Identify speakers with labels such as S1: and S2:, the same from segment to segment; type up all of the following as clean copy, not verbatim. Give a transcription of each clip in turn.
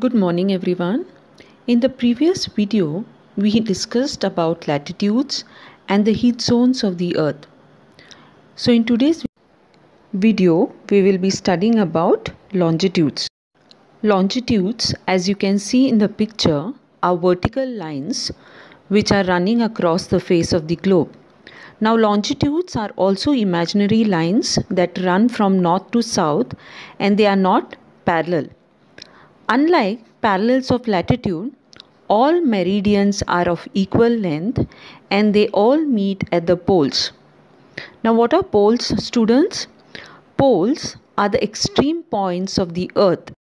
S1: Good morning everyone. In the previous video, we discussed about latitudes and the heat zones of the earth. So in today's video, we will be studying about longitudes. Longitudes, as you can see in the picture, are vertical lines which are running across the face of the globe. Now longitudes are also imaginary lines that run from north to south and they are not parallel. Unlike parallels of latitude, all meridians are of equal length and they all meet at the poles. Now what are poles, students? Poles are the extreme points of the earth.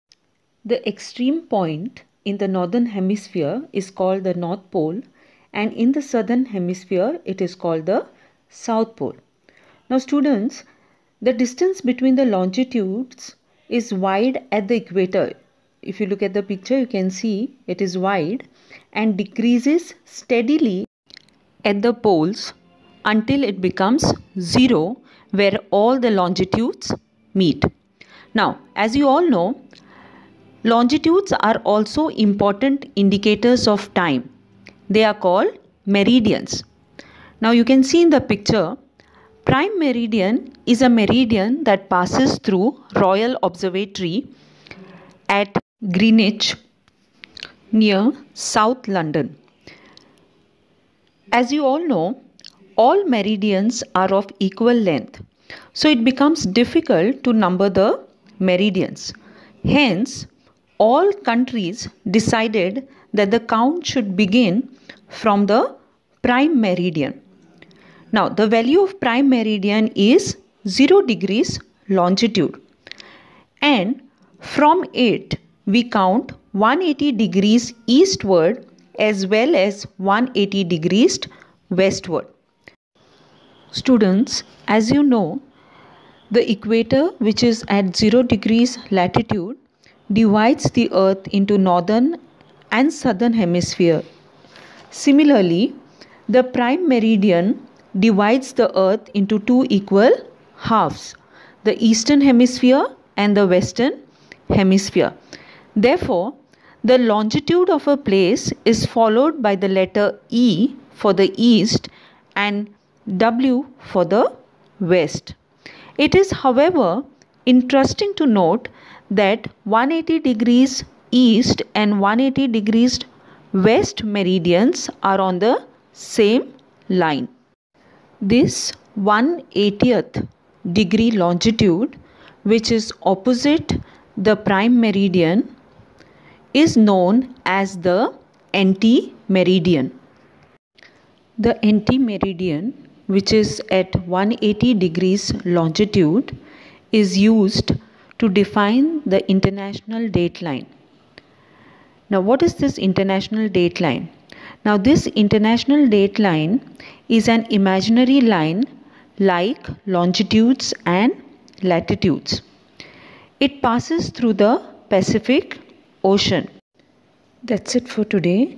S1: The extreme point in the northern hemisphere is called the North Pole and in the southern hemisphere it is called the South Pole. Now students, the distance between the longitudes is wide at the equator. If you look at the picture, you can see it is wide and decreases steadily at the poles until it becomes zero, where all the longitudes meet. Now, as you all know, longitudes are also important indicators of time. They are called meridians. Now you can see in the picture, prime meridian is a meridian that passes through Royal Observatory at Greenwich near South London. As you all know, all meridians are of equal length, so it becomes difficult to number the meridians. Hence, all countries decided that the count should begin from the prime meridian. Now, the value of prime meridian is 0 degrees longitude, and from it we count 180 degrees eastward as well as 180 degrees westward. Students, as you know, the equator, which is at 0 degrees latitude, divides the earth into northern and southern hemisphere. Similarly, the prime meridian divides the earth into two equal halves, the eastern hemisphere and the western hemisphere. Therefore, the longitude of a place is followed by the letter E for the east and W for the west. It is, however, interesting to note that 180 degrees east and 180 degrees west meridians are on the same line. This 180th degree longitude, which is opposite the prime meridian, is known as the anti-meridian. The anti-meridian, which is at 180 degrees longitude, is used to define the international dateline. Now, what is this international dateline? Now, this international dateline is an imaginary line like longitudes and latitudes. It passes through the Pacific Ocean. That's it for today.